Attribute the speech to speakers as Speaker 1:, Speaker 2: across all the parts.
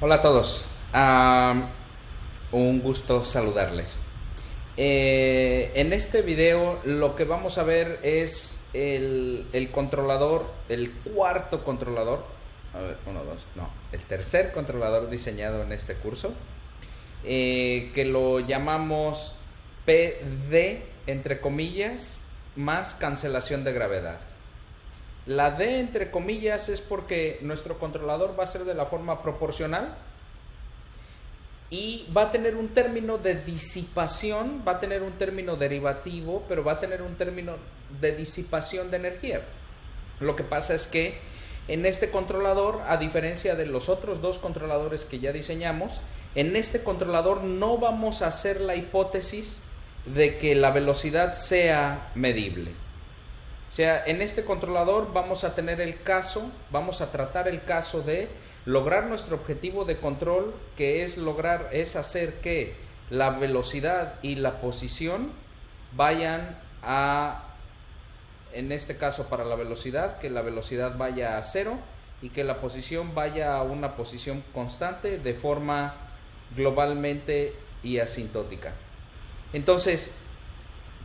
Speaker 1: Hola a todos. Un gusto saludarles. En este video lo que vamos a ver es el controlador, el cuarto controlador. A ver, uno, dos, no. El tercer controlador diseñado en este curso. Que lo llamamos PD, entre comillas, más cancelación de gravedad. La D entre comillas es porque nuestro controlador va a ser de la forma proporcional y va a tener un término de disipación, va a tener un término derivativo, pero va a tener un término de disipación de energía. Lo que pasa es que en este controlador, a diferencia de los otros dos controladores que ya diseñamos, en este controlador no vamos a hacer la hipótesis de que la velocidad sea medible. O sea, en este controlador vamos a tener el caso, vamos a tratar el caso de lograr nuestro objetivo de control, que es hacer que la velocidad y la posición vayan en este caso para la velocidad, que la velocidad vaya a cero y que la posición vaya a una posición constante de forma globalmente y asintótica. Entonces,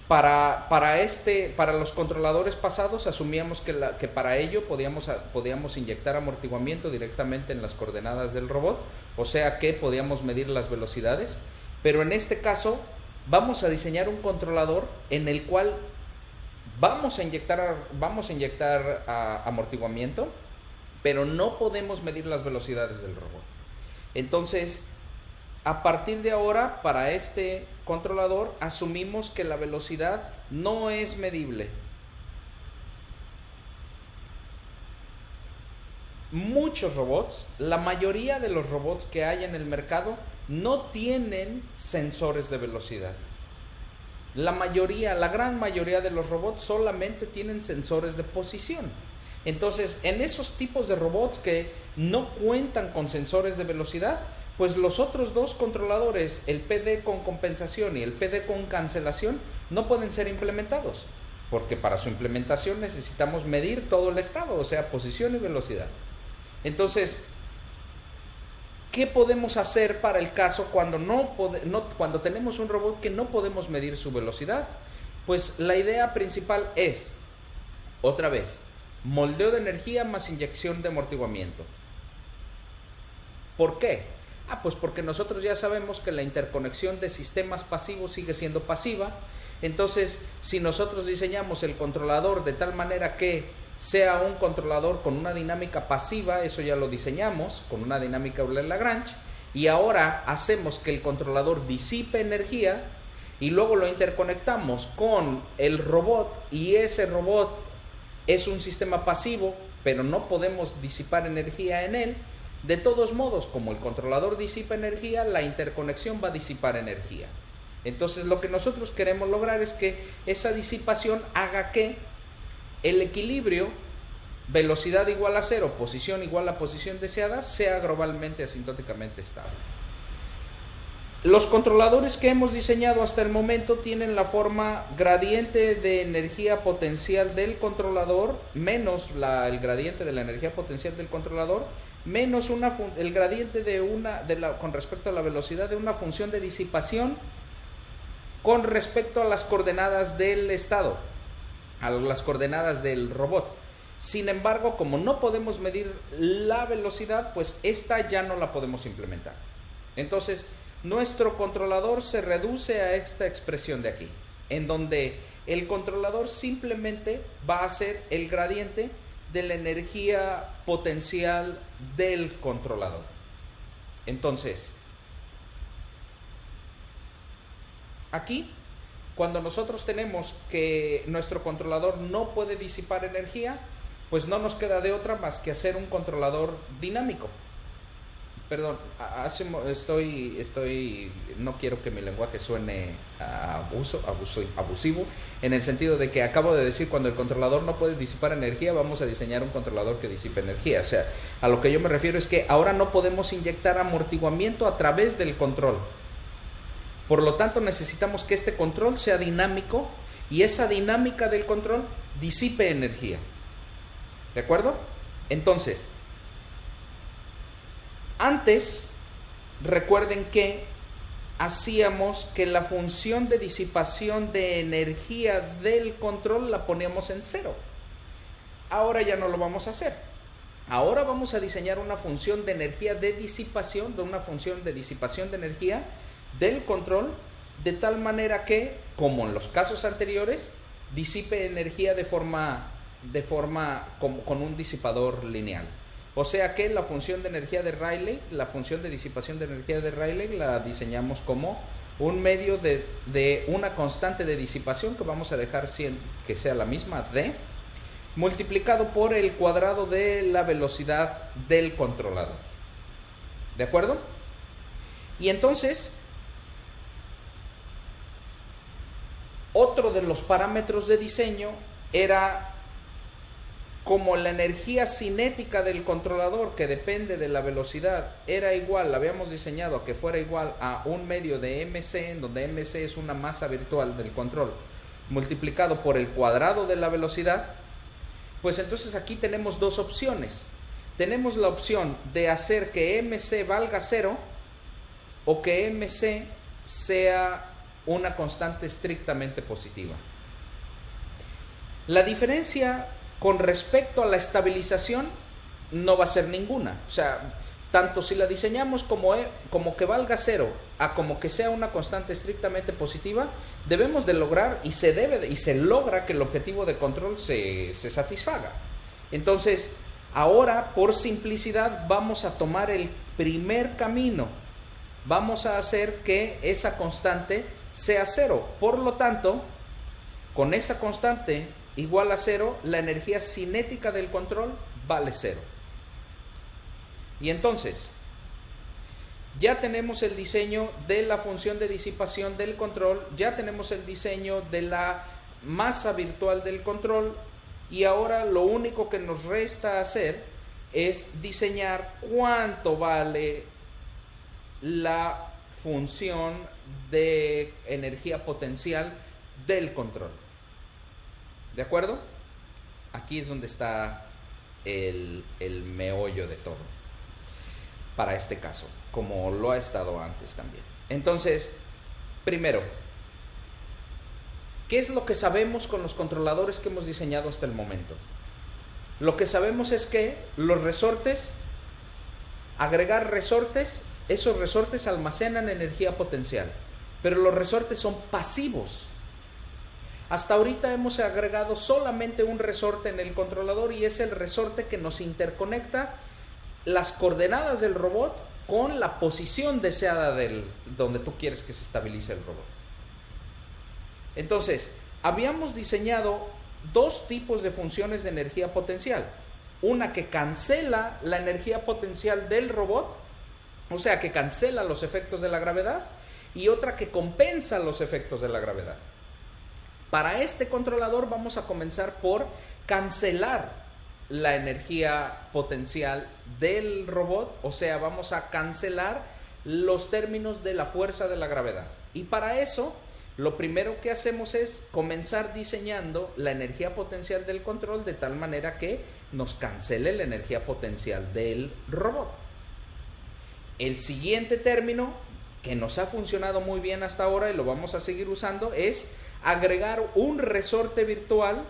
Speaker 1: para los controladores pasados asumíamos que para ello podíamos inyectar amortiguamiento directamente en las coordenadas del robot, o sea que podíamos medir las velocidades, pero en este caso vamos a diseñar un controlador en el cual vamos a inyectar amortiguamiento, pero no podemos medir las velocidades del robot. Entonces, a partir de ahora, para este controlador, asumimos que la velocidad no es medible. Muchos robots, la mayoría de los robots que hay en el mercado, no tienen sensores de velocidad. La gran mayoría de los robots solamente tienen sensores de posición. Entonces, en esos tipos de robots que no cuentan con sensores de velocidad, pues los otros dos controladores, el PD con compensación y el PD con cancelación, no pueden ser implementados, porque para su implementación necesitamos medir todo el estado, o sea, posición y velocidad. Entonces, ¿qué podemos hacer para el caso cuando cuando tenemos un robot que no podemos medir su velocidad? Pues la idea principal es, otra vez, moldeo de energía más inyección de amortiguamiento. ¿Por qué? Pues porque nosotros ya sabemos que la interconexión de sistemas pasivos sigue siendo pasiva. Entonces, si nosotros diseñamos el controlador de tal manera que sea un controlador con una dinámica pasiva, eso ya lo diseñamos con una dinámica Euler-Lagrange, y ahora hacemos que el controlador disipe energía y luego lo interconectamos con el robot, y ese robot es un sistema pasivo, pero no podemos disipar energía en él. De todos modos, como el controlador disipa energía, la interconexión va a disipar energía. Entonces, lo que nosotros queremos lograr es que esa disipación haga que el equilibrio velocidad igual a cero, posición igual a posición deseada, sea globalmente asintóticamente estable. Los controladores que hemos diseñado hasta el momento tienen la forma gradiente de energía potencial del controlador menos el gradiente de la energía potencial del controlador menos el gradiente con respecto a la velocidad de una función de disipación con respecto a las coordenadas del estado, a las coordenadas del robot. Sin embargo, como no podemos medir la velocidad, pues esta ya no la podemos implementar. Entonces, nuestro controlador se reduce a esta expresión de aquí, en donde el controlador simplemente va a ser el gradiente de la energía potencial del controlador. Entonces, aquí, cuando nosotros tenemos que nuestro controlador no puede disipar energía, pues no nos queda de otra más que hacer un controlador dinámico. Perdón, no quiero que mi lenguaje suene abusivo, en el sentido de que acabo de decir, cuando el controlador no puede disipar energía, vamos a diseñar un controlador que disipe energía. O sea, a lo que yo me refiero es que ahora no podemos inyectar amortiguamiento a través del control. Por lo tanto, necesitamos que este control sea dinámico y esa dinámica del control disipe energía. ¿De acuerdo? Entonces, Antes, recuerden que hacíamos que la función de disipación de energía del control la poníamos en 0. Ahora ya no lo vamos a hacer. Ahora vamos a diseñar una función de energía de disipación, de una función de disipación de energía del control, de tal manera que, como en los casos anteriores, disipe energía con un disipador lineal. O sea que la función de energía de Rayleigh, la función de disipación de energía de Rayleigh, la diseñamos como un medio de una constante de disipación que vamos a dejar que sea la misma, D, multiplicado por el cuadrado de la velocidad del controlador. ¿De acuerdo? Y entonces, otro de los parámetros de diseño era como la energía cinética del controlador, que depende de la velocidad, era igual, la habíamos diseñado a que fuera igual a un medio de mc, en donde mc es una masa virtual del control, multiplicado por el cuadrado de la velocidad. Pues entonces aquí tenemos dos opciones. Tenemos la opción de hacer que mc valga 0 o que mc sea una constante estrictamente positiva. La diferencia con respecto a la estabilización no va a ser ninguna. O sea, tanto si la diseñamos como que valga 0 a como que sea una constante estrictamente positiva, debemos de lograr y se logra que el objetivo de control se satisfaga. Entonces, ahora por simplicidad vamos a tomar el primer camino. Vamos a hacer que esa constante sea 0. Por lo tanto, con esa constante igual a 0, la energía cinética del control vale 0. Y entonces, ya tenemos el diseño de la función de disipación del control, ya tenemos el diseño de la masa virtual del control, y ahora lo único que nos resta hacer es diseñar cuánto vale la función de energía potencial del control. ¿De acuerdo? Aquí es donde está el meollo de todo, para este caso, como lo ha estado antes también. Entonces, primero, ¿qué es lo que sabemos con los controladores que hemos diseñado hasta el momento? Lo que sabemos es que los resortes, agregar resortes, esos resortes almacenan energía potencial, pero los resortes son pasivos. Hasta ahorita hemos agregado solamente un resorte en el controlador, y es el resorte que nos interconecta las coordenadas del robot con la posición deseada donde tú quieres que se estabilice el robot. Entonces, habíamos diseñado dos tipos de funciones de energía potencial. Una que cancela la energía potencial del robot, o sea, que cancela los efectos de la gravedad, y otra que compensa los efectos de la gravedad. Para este controlador vamos a comenzar por cancelar la energía potencial del robot, o sea, vamos a cancelar los términos de la fuerza de la gravedad. Y para eso, lo primero que hacemos es comenzar diseñando la energía potencial del control de tal manera que nos cancele la energía potencial del robot. El siguiente término, que nos ha funcionado muy bien hasta ahora y lo vamos a seguir usando, es agregar un resorte virtual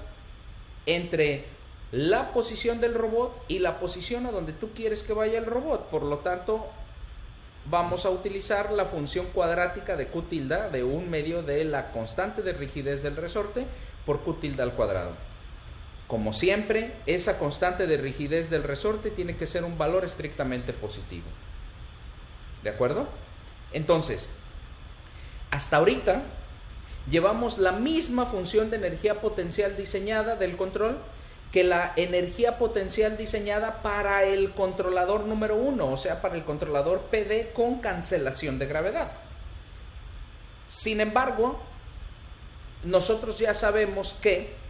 Speaker 1: entre la posición del robot y la posición a donde tú quieres que vaya el robot. Por lo tanto, vamos a utilizar la función cuadrática de Q tilde, de un medio de la constante de rigidez del resorte por Q tilde al cuadrado. Como siempre, esa constante de rigidez del resorte tiene que ser un valor estrictamente positivo. ¿De acuerdo? Entonces, hasta ahorita llevamos la misma función de energía potencial diseñada del control que la energía potencial diseñada para el controlador número 1, o sea, para el controlador PD con cancelación de gravedad. Sin embargo, nosotros ya sabemos que,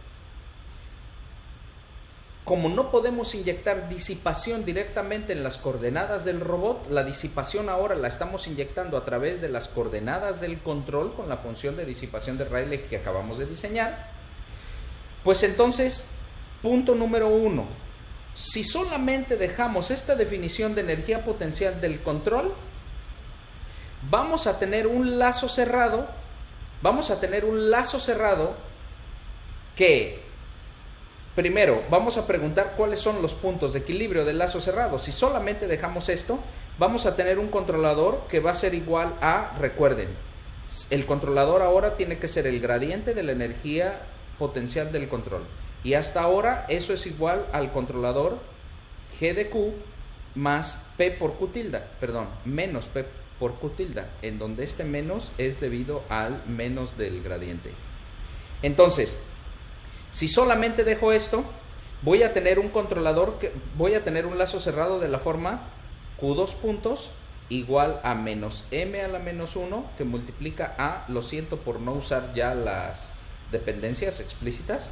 Speaker 1: como no podemos inyectar disipación directamente en las coordenadas del robot, la disipación ahora la estamos inyectando a través de las coordenadas del control con la función de disipación de Rayleigh que acabamos de diseñar. Pues entonces, punto número 1, Si solamente dejamos esta definición de energía potencial del control, vamos a tener un lazo cerrado, que, primero, vamos a preguntar cuáles son los puntos de equilibrio del lazo cerrado. Si solamente dejamos esto, vamos a tener un controlador que va a ser igual a, recuerden, el controlador ahora tiene que ser el gradiente de la energía potencial del control. Y hasta ahora eso es igual al controlador G de Q más P por Q tilde, menos P por Q tilde, en donde este menos es debido al menos del gradiente. Entonces, si solamente dejo esto, voy a tener un lazo cerrado de la forma Q2 puntos igual a menos M a la menos 1 que multiplica a, lo siento por no usar ya las dependencias explícitas,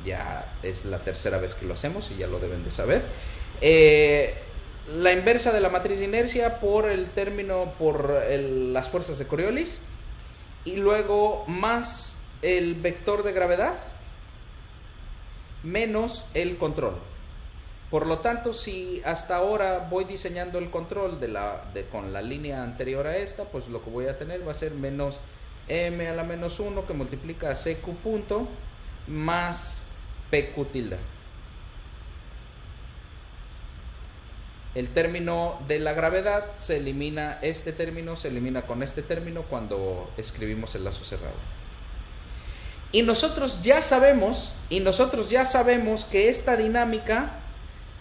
Speaker 1: ya es la tercera vez que lo hacemos y ya lo deben de saber. La inversa de la matriz de inercia por las fuerzas de Coriolis, y luego más el vector de gravedad menos el control. Por lo tanto, si hasta ahora voy diseñando el control con la línea anterior a esta, pues lo que voy a tener va a ser menos M a la menos 1 que multiplica a CQ punto más PQ tilde. El término de la gravedad se elimina, este término se elimina con este término cuando escribimos el lazo cerrado. Y nosotros ya sabemos que esta dinámica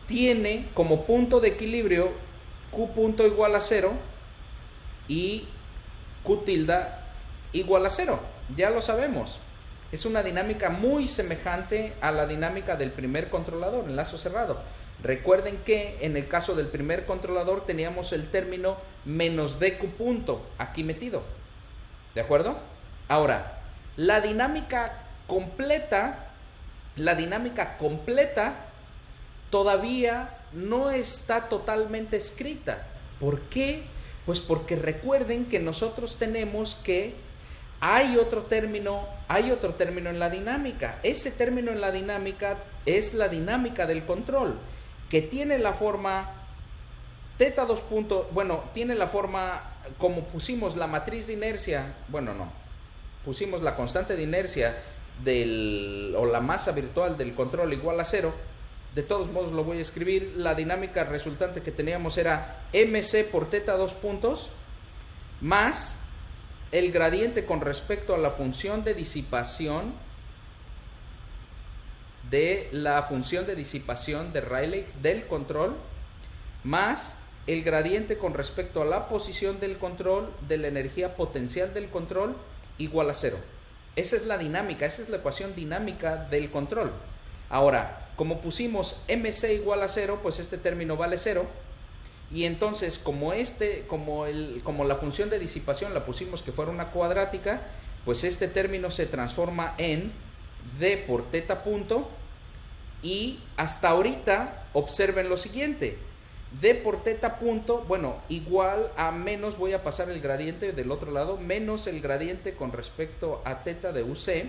Speaker 1: tiene como punto de equilibrio Q punto igual a 0 y Q tilde igual a 0. Ya lo sabemos. Es una dinámica muy semejante a la dinámica del primer controlador en lazo cerrado. Recuerden que en el caso del primer controlador teníamos el término menos dq punto aquí metido. ¿De acuerdo? Ahora, la dinámica completa todavía no está totalmente escrita. ¿Por qué? Pues porque recuerden que nosotros tenemos que hay otro término en la dinámica. Ese término en la dinámica es la dinámica del control, que tiene la forma teta 2 puntos, tiene la forma como pusimos la matriz de inercia, pusimos la constante de inercia o la masa virtual del control igual a 0. De todos modos lo voy a escribir. La dinámica resultante que teníamos era mc por teta 2 puntos más el gradiente con respecto a la función de disipación de Rayleigh del control más el gradiente con respecto a la posición del control de la energía potencial del control igual a 0. Esa es la dinámica, esa es la ecuación dinámica del control. Ahora, como pusimos mc igual a 0, pues este término vale 0. Y entonces, como la función de disipación la pusimos que fuera una cuadrática, pues este término se transforma en d por teta punto. Y hasta ahorita, observen lo siguiente. D por teta punto, igual a menos, voy a pasar el gradiente del otro lado, menos el gradiente con respecto a teta de UC.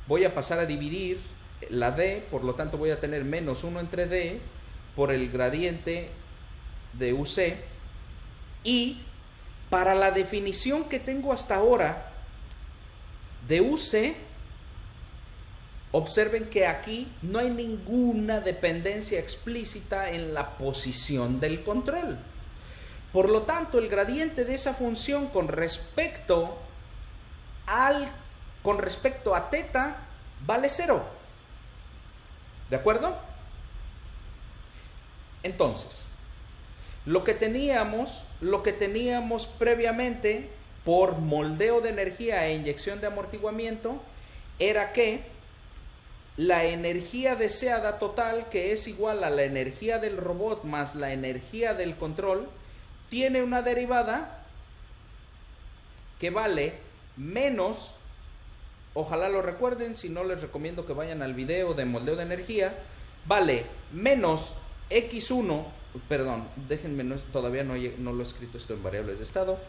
Speaker 1: Voy a pasar a dividir la D, por lo tanto voy a tener menos 1 entre D por el gradiente de UC. Y para la definición que tengo hasta ahora de UC, observen que aquí no hay ninguna dependencia explícita en la posición del control. Por lo tanto, el gradiente de esa función con respecto a teta vale 0. ¿De acuerdo? Entonces, lo que teníamos previamente por moldeo de energía e inyección de amortiguamiento era que la energía deseada total, que es igual a la energía del robot más la energía del control, tiene una derivada que vale menos, ojalá lo recuerden, si no les recomiendo que vayan al video de moldeo de energía, vale menos x1, déjenme, todavía no lo he escrito esto en variables de estado,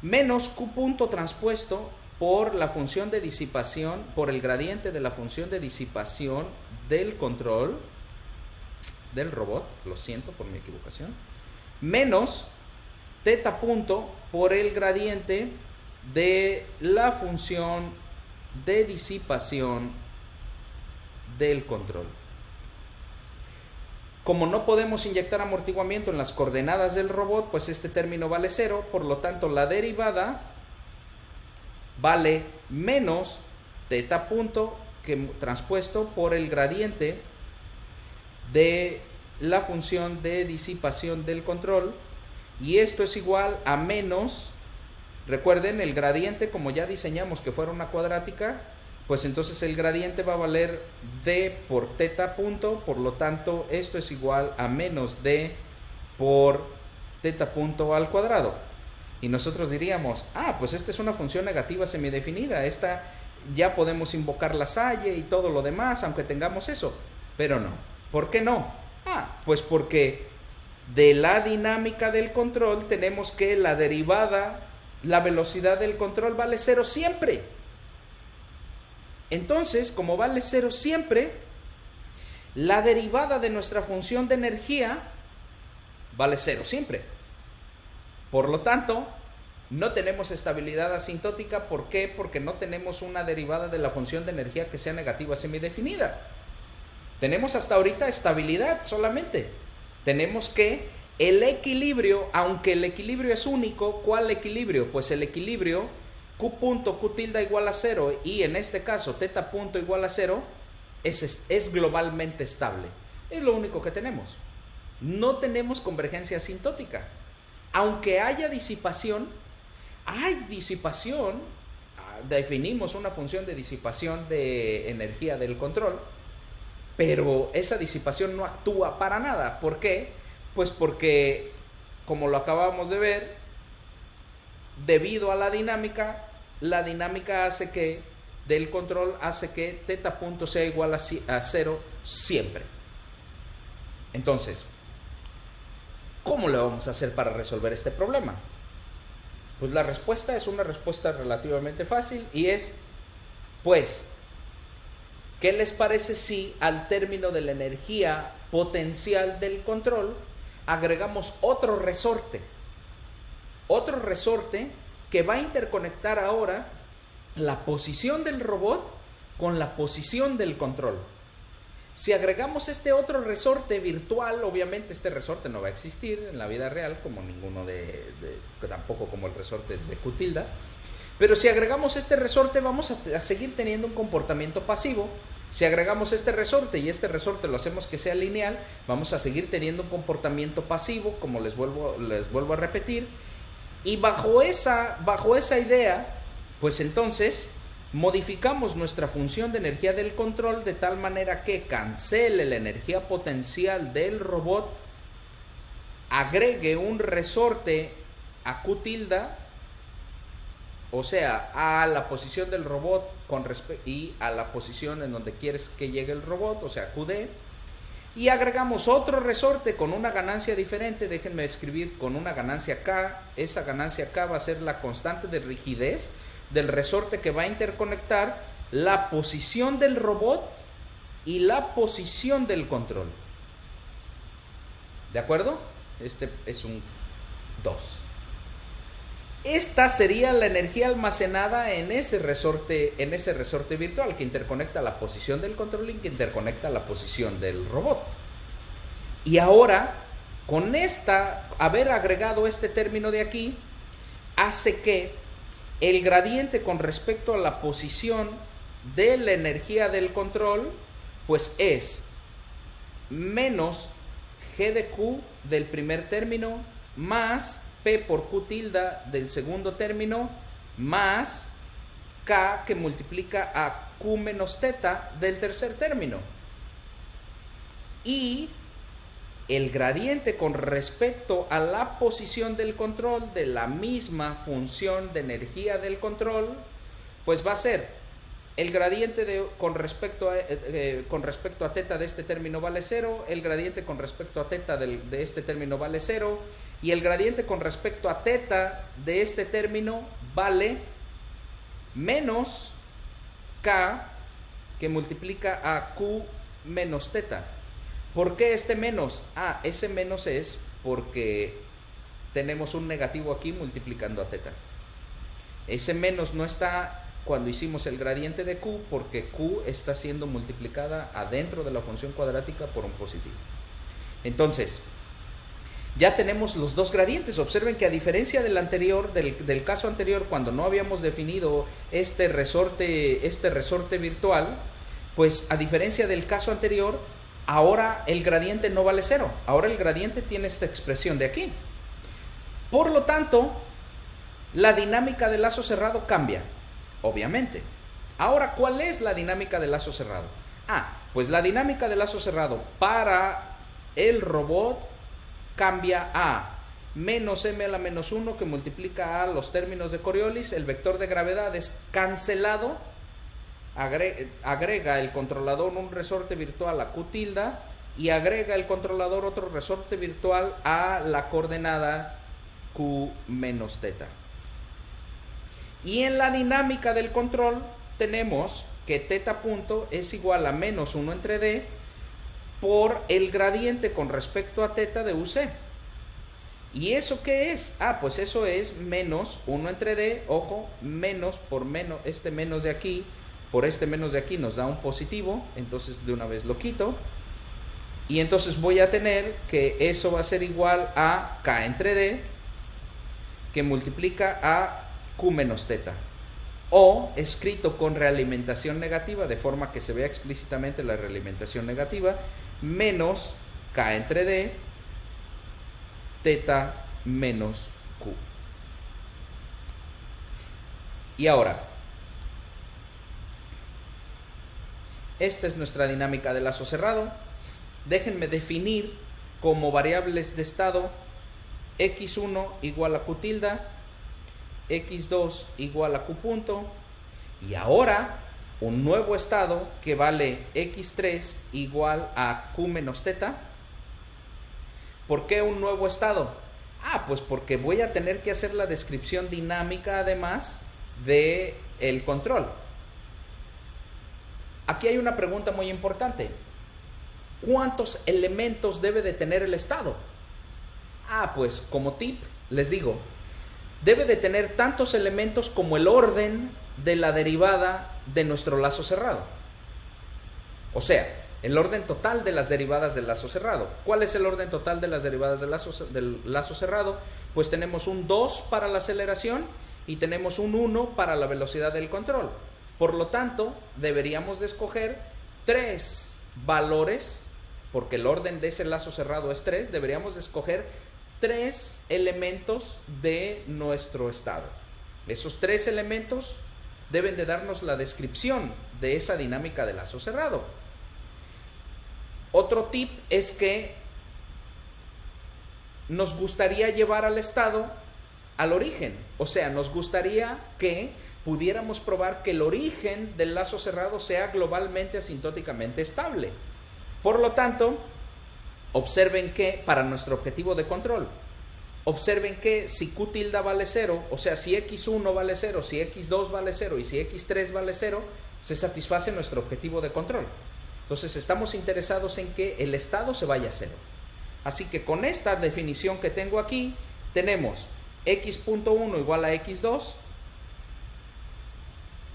Speaker 1: menos q punto transpuesto por la función de disipación, por el gradiente de la función de disipación del control, del robot, lo siento por mi equivocación, menos teta punto por el gradiente de la función de disipación del control. Como no podemos inyectar amortiguamiento en las coordenadas del robot, pues este término vale 0, por lo tanto la derivada vale menos teta punto que transpuesto por el gradiente de la función de disipación del control, y esto es igual a menos, recuerden, el gradiente, como ya diseñamos que fuera una cuadrática, pues entonces el gradiente va a valer d por teta punto, por lo tanto esto es igual a menos d por teta punto al cuadrado. Y nosotros diríamos, pues esta es una función negativa semidefinida, esta ya podemos invocar la Salle y todo lo demás, aunque tengamos eso, pero no. ¿Por qué no? Pues porque de la dinámica del control tenemos que la derivada, la velocidad del control vale 0 siempre. Entonces, como vale 0 siempre, la derivada de nuestra función de energía vale 0 siempre. Por lo tanto, no tenemos estabilidad asintótica. ¿Por qué? Porque no tenemos una derivada de la función de energía que sea negativa semidefinida. Tenemos hasta ahorita estabilidad solamente. Tenemos que el equilibrio, aunque el equilibrio es único, ¿cuál equilibrio? Pues el equilibrio Q punto Q tilde igual a 0 y en este caso teta punto igual a 0 es globalmente estable. Es lo único que tenemos. No tenemos convergencia asintótica. Aunque haya disipación, definimos una función de disipación de energía del control, pero esa disipación no actúa para nada. ¿Por qué? Pues porque, como lo acabamos de ver, debido a la dinámica hace que, del control hace que teta punto sea igual a 0 siempre. Entonces, ¿cómo le vamos a hacer para resolver este problema? Pues la respuesta es una respuesta relativamente fácil y es, pues, ¿qué les parece si al término de la energía potencial del control agregamos otro resorte? Otro resorte que va a interconectar ahora la posición del robot con la posición del control. Si agregamos este otro resorte virtual, obviamente este resorte no va a existir en la vida real, como ninguno tampoco como el resorte de Q tilde, pero si agregamos este resorte vamos a seguir teniendo un comportamiento pasivo. Si agregamos este resorte y este resorte lo hacemos que sea lineal, vamos a seguir teniendo un comportamiento pasivo, como les vuelvo a repetir. Y bajo esa idea, pues entonces modificamos nuestra función de energía del control de tal manera que cancele la energía potencial del robot, agregue un resorte a Q tilde, o sea, a la posición del robot y a la posición en donde quieres que llegue el robot, o sea, QD, y agregamos otro resorte con una ganancia diferente. Déjenme escribir con una ganancia K. Esa ganancia K va a ser la constante de rigidez del resorte que va a interconectar la posición del robot y la posición del control. ¿De acuerdo? Este es un 2. Esta sería la energía almacenada en ese resorte virtual que interconecta la posición del control y que interconecta la posición del robot. Y ahora, con haber agregado este término de aquí, hace que el gradiente con respecto a la posición de la energía del control, pues es menos G de Q del primer término más P por Q tilde del segundo término más K que multiplica a Q menos teta del tercer término. Y el gradiente con respecto a la posición del control de la misma función de energía del control, pues va a ser el gradiente con respecto a teta de este término vale 0, el gradiente con respecto a teta de este término vale 0, y el gradiente con respecto a teta de este término vale menos K que multiplica a Q menos teta. ¿Por qué este menos? Ese menos es porque tenemos un negativo aquí multiplicando a teta. Ese menos no está cuando hicimos el gradiente de Q, porque Q está siendo multiplicada adentro de la función cuadrática por un positivo. Entonces, ya tenemos los dos gradientes. Observen que a diferencia del anterior, del caso anterior, cuando no habíamos definido este resorte virtual, pues a diferencia del caso anterior, ahora el gradiente no vale 0. Ahora el gradiente tiene esta expresión de aquí. Por lo tanto, la dinámica del lazo cerrado cambia, obviamente. Ahora, ¿cuál es la dinámica del lazo cerrado? Pues la dinámica del lazo cerrado para el robot cambia a menos m a la menos 1 que multiplica a los términos de Coriolis. El vector de gravedad es cancelado. Agrega el controlador un resorte virtual a Q tilde y agrega el controlador otro resorte virtual a la coordenada Q menos teta. Y en la dinámica del control tenemos que teta punto es igual a menos 1 entre d por el gradiente con respecto a teta de UC. ¿Y eso qué es? Pues eso es menos 1 entre d, ojo, menos por menos, este menos de aquí, por este menos de aquí nos da un positivo, entonces de una vez lo quito. Y entonces voy a tener que eso va a ser igual a k entre d, que multiplica a Q menos teta, o escrito con realimentación negativa, de forma que se vea explícitamente la realimentación negativa, menos K entre D, teta menos Q. Y ahora, esta es nuestra dinámica de lazo cerrado. Déjenme definir como variables de estado x1 igual a Q tilde, x2 igual a Q punto, y ahora un nuevo estado que vale x3 igual a Q menos teta. ¿Por qué un nuevo estado? Pues porque voy a tener que hacer la descripción dinámica además de el control. Aquí hay una pregunta muy importante. ¿Cuántos elementos debe de tener el estado? Pues como tip les digo, debe de tener tantos elementos como el orden de la derivada de nuestro lazo cerrado. O sea, el orden total de las derivadas del lazo cerrado. ¿Cuál es el orden total de las derivadas del lazo cerrado? Pues tenemos un 2 para la aceleración y tenemos un 1 para la velocidad del control. Por lo tanto, deberíamos de escoger 3 valores, porque el orden de ese lazo cerrado es 3, deberíamos de escoger 3 elementos de nuestro estado. Esos 3 elementos deben de darnos la descripción de esa dinámica de lazo cerrado. Otro tip es que nos gustaría llevar al estado al origen. O sea, nos gustaría que pudiéramos probar que el origen del lazo cerrado sea globalmente asintóticamente estable. Por lo tanto, observen que para nuestro objetivo de control, observen que si Q tilde vale 0, o sea, si x1 vale 0, si x2 vale 0 y si x3 vale 0, se satisface nuestro objetivo de control. Entonces estamos interesados en que el estado se vaya a 0. Así que con esta definición que tengo aquí, tenemos x.1 igual a x2,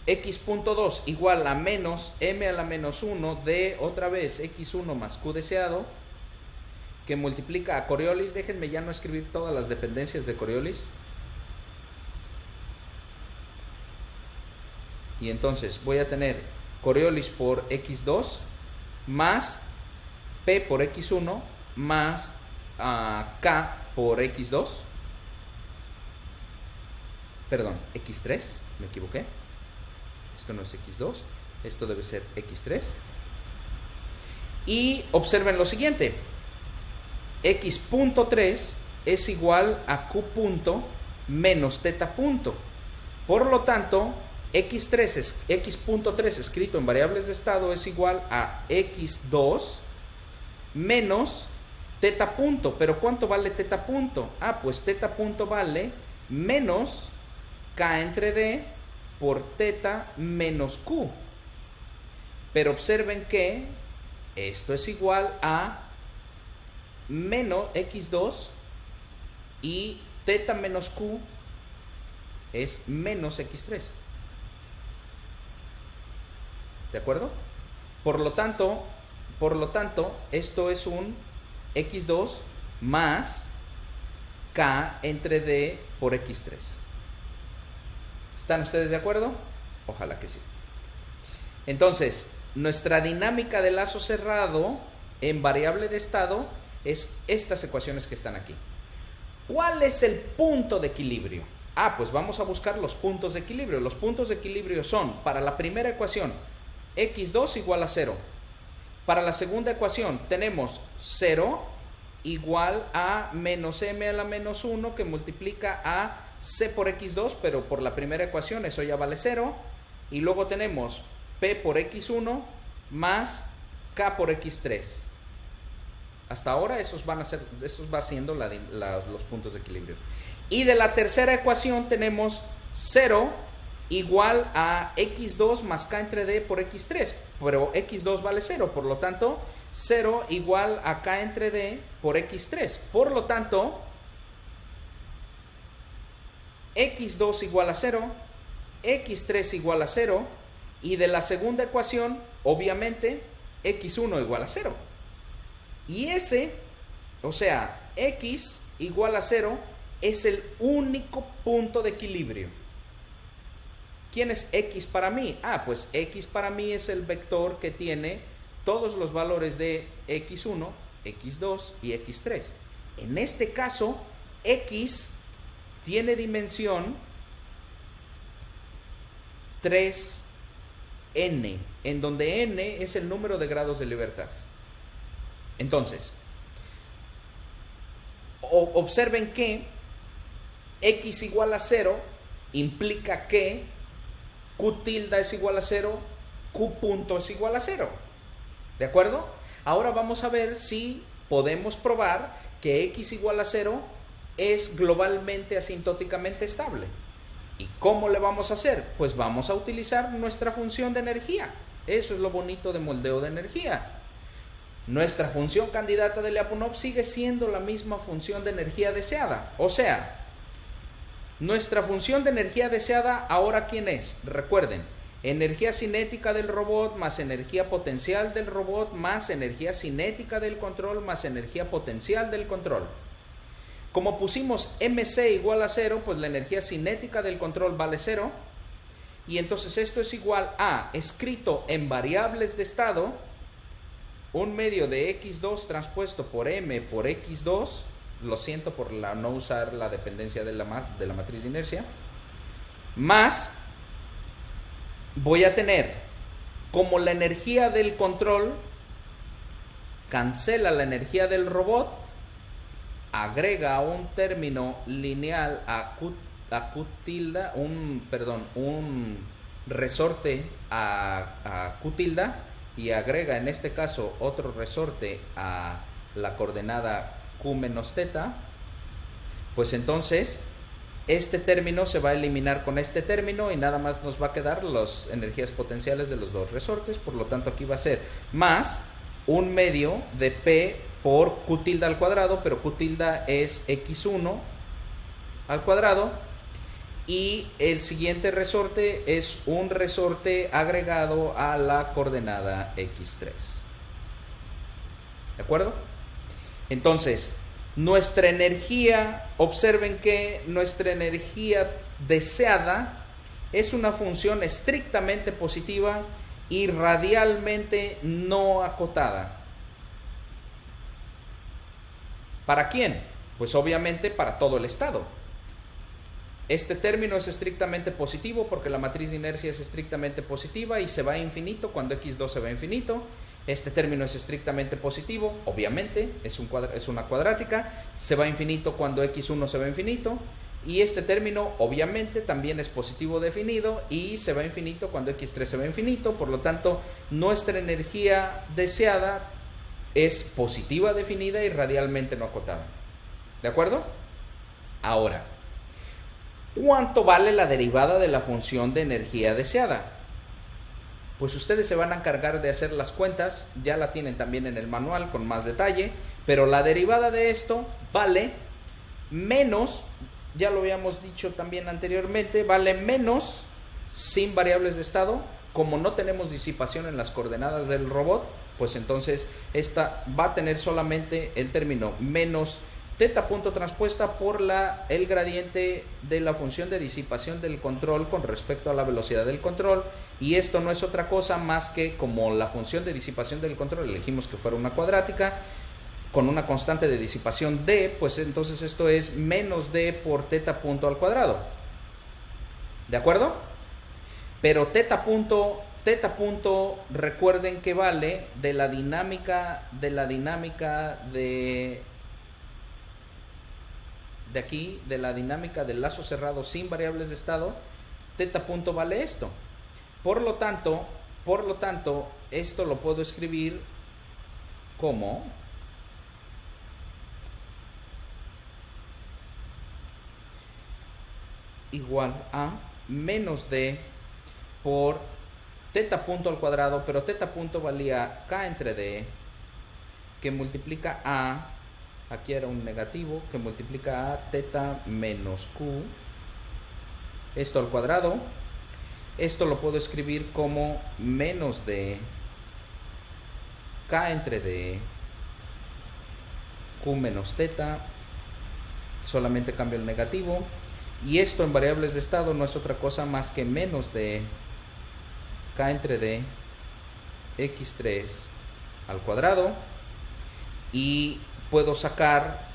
Speaker 1: x.2 igual a menos m a la menos 1 de otra vez x1 más q deseado, que multiplica a Coriolis. Déjenme ya no escribir todas las dependencias de Coriolis. Y entonces voy a tener Coriolis por x2 más p por x1 más k por x2. Perdón, x3, me equivoqué. Esto no es x2, esto debe ser x3. Y observen lo siguiente. x.3 es igual a q punto menos teta punto. Por lo tanto, x.3 escrito en variables de estado es igual a x2 menos teta punto. ¿Pero cuánto vale teta punto? Pues teta punto vale menos k entre d por teta menos q. Pero observen que esto es igual a menos x2 y teta menos q es menos x3. ¿De acuerdo? Por lo tanto, esto es un x2 más k entre d por x3. ¿Están ustedes de acuerdo? Ojalá que sí. Entonces, nuestra dinámica de lazo cerrado en variable de estado es estas ecuaciones que están aquí. ¿Cuál es el punto de equilibrio? Pues vamos a buscar los puntos de equilibrio. Los puntos de equilibrio son, para la primera ecuación, x2 igual a 0. Para la segunda ecuación tenemos 0 igual a menos m a la menos 1 que multiplica a c por x2, pero por la primera ecuación eso ya vale 0. Y luego tenemos p por x1 más k por x3. Hasta ahora esos va siendo los puntos de equilibrio. Y de la tercera ecuación tenemos 0 igual a x2 más k entre d por x3, pero x2 vale 0, por lo tanto 0 igual a k entre d por x3. Por lo tanto, x2 igual a 0, x3 igual a 0, y de la segunda ecuación, obviamente, x1 igual a 0. Y ese, o sea, x igual a 0, es el único punto de equilibrio. ¿Quién es x para mí? Pues x para mí es el vector que tiene todos los valores de x1, x2 y x3. En este caso, x tiene dimensión 3n, en donde n es el número de grados de libertad. Entonces, observen que x igual a 0 implica que q tilde es igual a 0, q punto es igual a 0. ¿De acuerdo? Ahora vamos a ver si podemos probar que x igual a 0 es globalmente asintóticamente estable. ¿Y cómo le vamos a hacer? Pues vamos a utilizar nuestra función de energía. Eso es lo bonito de moldeo de energía. Nuestra función candidata de Lyapunov sigue siendo la misma función de energía deseada. O sea, nuestra función de energía deseada ahora ¿quién es? Recuerden, energía cinética del robot más energía potencial del robot más energía cinética del control más energía potencial del control. Como pusimos mc igual a 0, pues la energía cinética del control vale 0. Y entonces esto es igual a, escrito en variables de estado, un medio de x2 transpuesto por m por x2, lo siento por no usar la dependencia de la matriz de inercia, más voy a tener, como la energía del control cancela la energía del robot, agrega un término lineal a q tilde, un resorte a q tilde, y agrega en este caso otro resorte a la coordenada q menos teta, pues entonces este término se va a eliminar con este término y nada más nos va a quedar las energías potenciales de los dos resortes. Por lo tanto aquí va a ser más un medio de p por q tilde al cuadrado, pero q tilde es x1 al cuadrado, y el siguiente resorte es un resorte agregado a la coordenada x3. ¿De acuerdo? Entonces, nuestra energía, observen que nuestra energía deseada es una función estrictamente positiva y radialmente no acotada. ¿Para quién? Pues obviamente para todo el estado. Este término es estrictamente positivo porque la matriz de inercia es estrictamente positiva y se va a infinito cuando x2 se va a infinito. Este término es estrictamente positivo, obviamente, es una cuadrática, se va a infinito cuando x1 se va a infinito. Y este término obviamente también es positivo definido y se va a infinito cuando x3 se va a infinito. Por lo tanto, nuestra energía deseada es positiva definida y radialmente no acotada. ¿De acuerdo? Ahora, ¿cuánto vale la derivada de la función de energía deseada? Pues ustedes se van a encargar de hacer las cuentas, ya la tienen también en el manual con más detalle, Pero la derivada de esto vale menos, ya lo habíamos dicho también anteriormente, vale menos sin variables de estado. Como no tenemos disipación en las coordenadas del robot, pues entonces esta va a tener solamente el término menos teta punto transpuesta por el gradiente de la función de disipación del control con respecto a la velocidad del control. Y esto no es otra cosa más que, como la función de disipación del control elegimos que fuera una cuadrática con una constante de disipación d, pues entonces esto es menos d por teta punto al cuadrado. ¿De acuerdo? Pero teta punto, recuerden que vale de la dinámica de aquí, de la dinámica del lazo cerrado sin variables de estado. Teta punto vale esto. Por lo tanto, esto lo puedo escribir como igual a menos d por teta punto al cuadrado, pero teta punto valía k entre d, que multiplica a, aquí era un negativo, que multiplica a teta menos q, esto al cuadrado. Esto lo puedo escribir como menos d k entre d q menos teta, solamente cambio el negativo. Y esto en variables de estado no es otra cosa más que menos de k entre d x3 al cuadrado. Y puedo sacar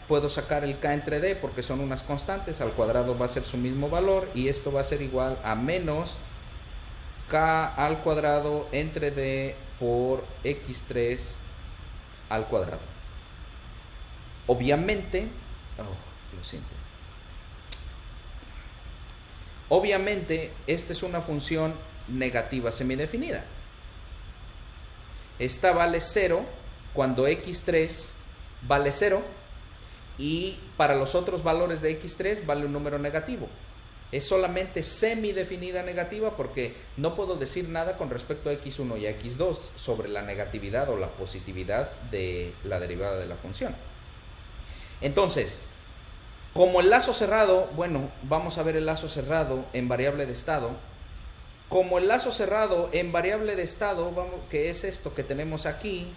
Speaker 1: el k entre d porque son unas constantes. Al cuadrado va a ser su mismo valor. Y esto va a ser igual a menos k al cuadrado entre d por x3 al cuadrado. Obviamente, lo siento. Obviamente, esta es una función negativa semidefinida. Esta vale 0 cuando x3 vale 0 y para los otros valores de x3 vale un número negativo. Es solamente semidefinida negativa porque no puedo decir nada con respecto a x1 y a x2 sobre la negatividad o la positividad de la derivada de la función. Entonces, como el lazo cerrado, bueno, vamos a ver el lazo cerrado en variable de estado. Como el lazo cerrado en variable de estado, que es esto que tenemos aquí,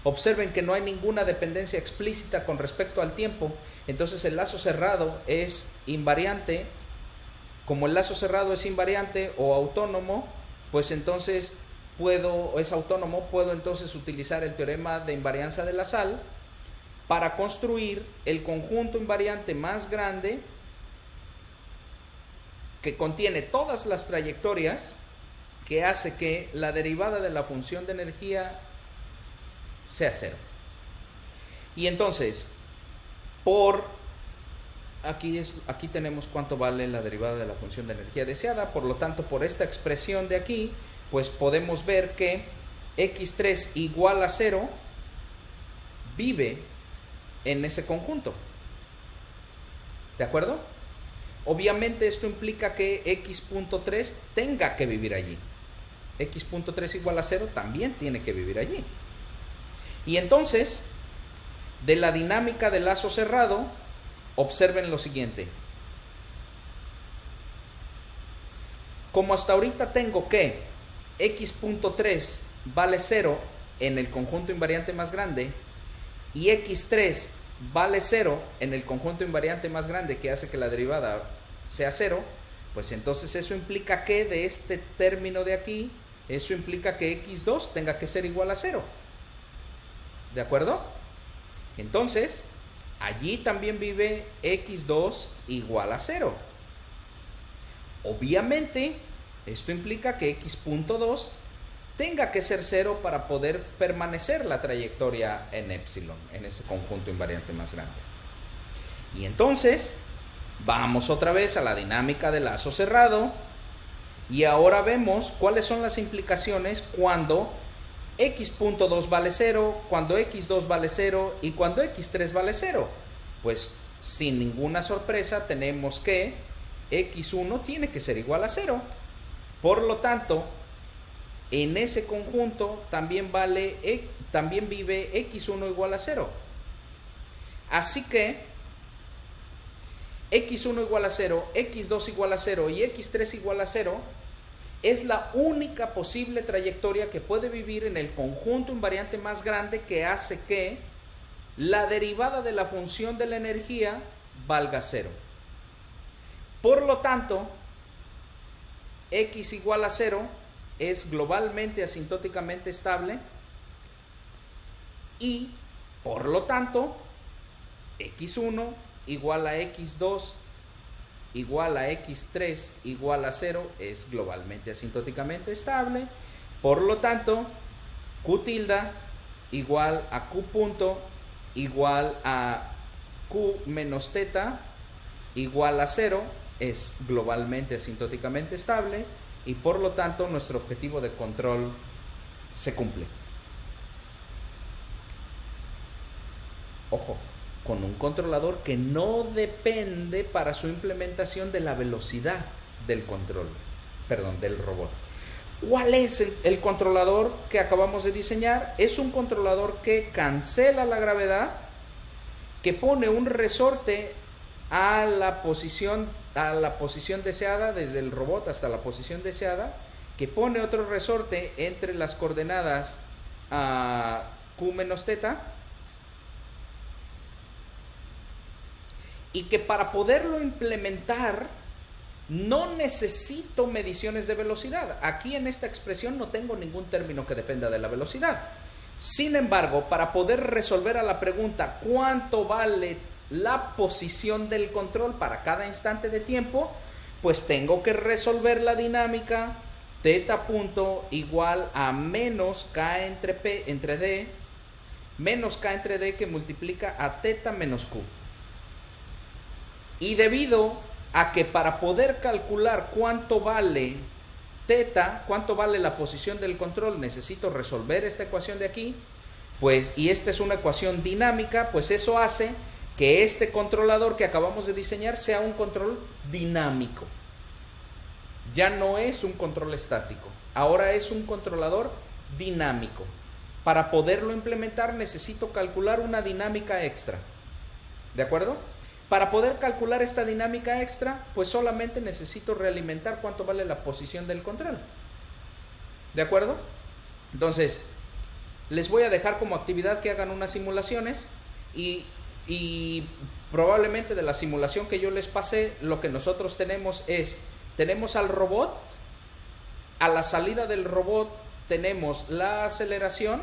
Speaker 1: observen que no hay ninguna dependencia explícita con respecto al tiempo. Entonces el lazo cerrado es invariante. Como el lazo cerrado es invariante o autónomo, pues entonces puedo entonces utilizar el teorema de invarianza de la sal para construir el conjunto invariante más grande que contiene todas las trayectorias, que hace que la derivada de la función de energía sea 0. Y entonces, aquí tenemos cuánto vale la derivada de la función de energía deseada. Por lo tanto, por esta expresión de aquí, pues podemos ver que x3 igual a 0 vive en ese conjunto. ¿De acuerdo? Obviamente esto implica que x.3 tenga que vivir allí. x.3 igual a 0 también tiene que vivir allí. Y entonces, de la dinámica del lazo cerrado, observen lo siguiente. Como hasta ahorita tengo que x.3 vale 0 en el conjunto invariante más grande y x3 vale 0 en el conjunto invariante más grande que hace que la derivada sea 0, pues entonces eso implica que de este término de aquí, eso implica que x2 tenga que ser igual a 0. ¿De acuerdo? Entonces, allí también vive x2 igual a 0. Obviamente, esto implica que x.2 tenga que ser 0 para poder permanecer la trayectoria en epsilon, en ese conjunto invariante más grande. Y entonces, vamos otra vez a la dinámica del lazo cerrado y ahora vemos cuáles son las implicaciones cuando x.2 vale 0, cuando x2 vale 0 y cuando x3 vale 0. Pues sin ninguna sorpresa tenemos que x1 tiene que ser igual a 0. Por lo tanto, en ese conjunto también vive x1 igual a 0. Así que x1 igual a 0, x2 igual a 0 y x3 igual a 0 es la única posible trayectoria que puede vivir en el conjunto invariante más grande, que hace que la derivada de la función de la energía valga 0. Por lo tanto, x igual a 0 es globalmente asintóticamente estable y, por lo tanto, x1 igual a x2 igual a x3 igual a 0 es globalmente asintóticamente estable. Por lo tanto, q tilde igual a q punto igual a q menos teta igual a 0 es globalmente asintóticamente estable y por lo tanto nuestro objetivo de control se cumple. Ojo, con un controlador que no depende para su implementación de la velocidad del del robot. ¿Cuál es el controlador que acabamos de diseñar? Es un controlador que cancela la gravedad, que pone un resorte a la posición deseada, desde el robot hasta la posición deseada, que pone otro resorte entre las coordenadas q menos teta, y que para poderlo implementar no necesito mediciones de velocidad. Aquí en esta expresión no tengo ningún término que dependa de la velocidad. Sin embargo, para poder resolver a la pregunta ¿cuánto vale la posición del control para cada instante de tiempo? Pues tengo que resolver la dinámica teta punto igual a menos k entre d, menos k entre d que multiplica a teta menos q. Y debido a que para poder calcular cuánto vale teta, cuánto vale la posición del control, necesito resolver esta ecuación de aquí, pues, y esta es una ecuación dinámica, pues eso hace que este controlador que acabamos de diseñar sea un control dinámico. Ya no es un control estático, ahora es un controlador dinámico. Para poderlo implementar necesito calcular una dinámica extra. ¿De acuerdo? Para poder calcular esta dinámica extra, pues solamente necesito realimentar cuánto vale la posición del control. ¿De acuerdo? Entonces, les voy a dejar como actividad que hagan unas simulaciones y probablemente de la simulación que yo les pasé, lo que nosotros tenemos al robot, a la salida del robot tenemos la aceleración,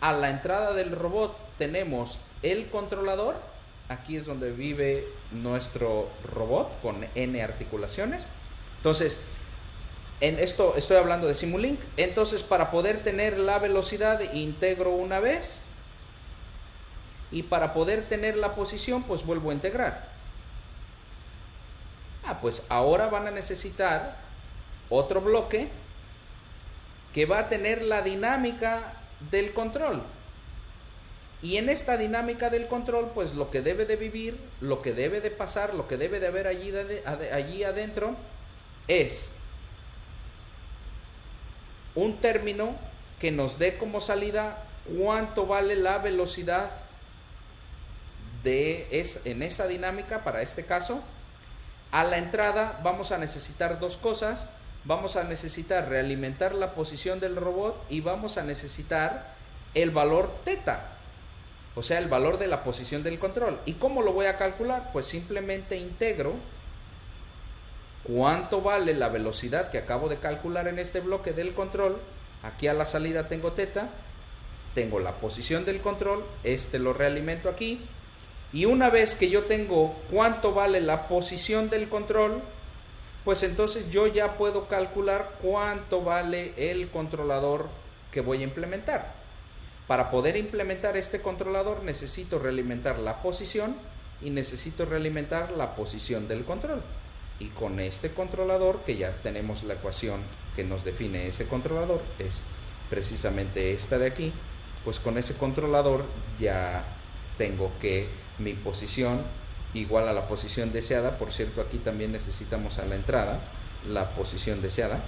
Speaker 1: a la entrada del robot tenemos el controlador. Aquí es donde vive nuestro robot con N articulaciones. Entonces, en esto estoy hablando de Simulink. Entonces, para poder tener la velocidad, integro una vez. Y para poder tener la posición, pues vuelvo a integrar. Pues ahora van a necesitar otro bloque que va a tener la dinámica del control. Y en esta dinámica del control, pues lo que debe de vivir, lo que debe de pasar, lo que debe de haber allí adentro es un término que nos dé como salida cuánto vale la velocidad en esa dinámica para este caso. A la entrada vamos a necesitar dos cosas. Vamos a necesitar realimentar la posición del robot y vamos a necesitar el valor teta. O sea, el valor de la posición del control. ¿Y cómo lo voy a calcular? Pues simplemente integro cuánto vale la velocidad que acabo de calcular en este bloque del control. Aquí a la salida tengo teta, tengo la posición del control, lo realimento aquí. Y una vez que yo tengo cuánto vale la posición del control, pues entonces yo ya puedo calcular cuánto vale el controlador que voy a implementar. Para poder implementar este controlador necesito realimentar la posición y necesito realimentar la posición del control. Y con este controlador, que ya tenemos la ecuación que nos define ese controlador, es precisamente esta de aquí, pues con ese controlador ya tengo que mi posición igual a la posición deseada. Por cierto, aquí también necesitamos a la entrada la posición deseada.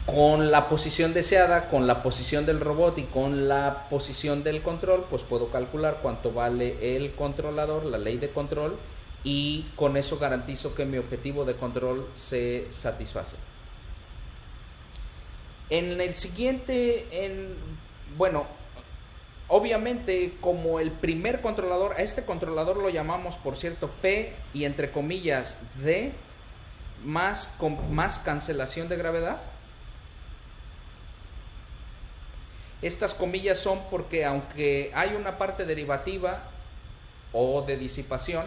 Speaker 1: con la posición deseada, con la posición del robot y con la posición del control, pues puedo calcular cuánto vale el controlador, la ley de control, y con eso garantizo que mi objetivo de control se satisface. En el siguiente, bueno, obviamente como el primer controlador, a este controlador lo llamamos, por cierto, P y entre comillas D, más cancelación de gravedad. Estas comillas son porque aunque hay una parte derivativa o de disipación,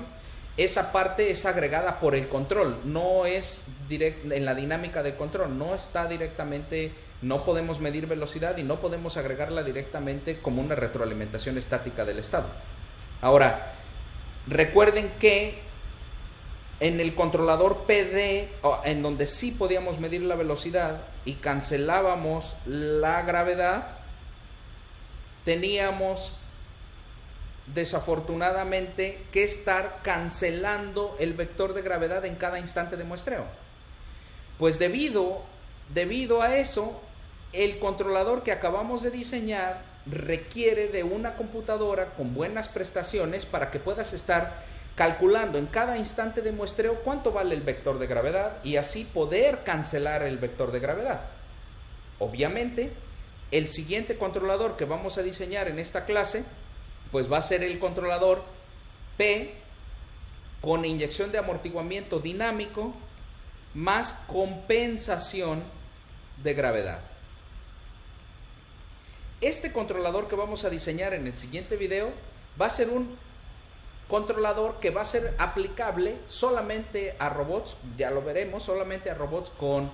Speaker 1: esa parte es agregada por el control, no es en la dinámica del control, no está directamente, no podemos medir velocidad y no podemos agregarla directamente como una retroalimentación estática del estado. Ahora, recuerden que en el controlador PD, en donde sí podíamos medir la velocidad y cancelábamos la gravedad, teníamos desafortunadamente que estar cancelando el vector de gravedad en cada instante de muestreo. Pues debido a eso, el controlador que acabamos de diseñar requiere de una computadora con buenas prestaciones para que puedas estar calculando en cada instante de muestreo cuánto vale el vector de gravedad y así poder cancelar el vector de gravedad. Obviamente, el siguiente controlador que vamos a diseñar en esta clase pues va a ser el controlador P con inyección de amortiguamiento dinámico más compensación de gravedad. Este controlador que vamos a diseñar en el siguiente video va a ser un controlador que va a ser aplicable solamente a robots, ya lo veremos, solamente a robots con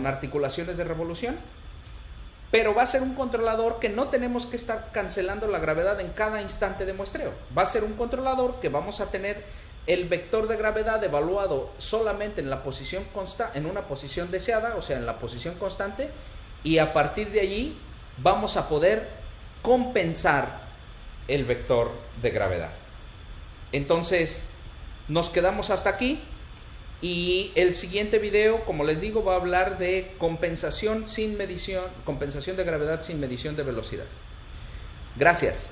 Speaker 1: articulaciones de revolución. Pero va a ser un controlador que no tenemos que estar cancelando la gravedad en cada instante de muestreo. Va a ser un controlador que vamos a tener el vector de gravedad evaluado solamente en la posición en una posición deseada, o sea, en la posición constante, y a partir de allí vamos a poder compensar el vector de gravedad. Entonces, nos quedamos hasta aquí. Y el siguiente video, como les digo, va a hablar de compensación de gravedad sin medición de velocidad. Gracias.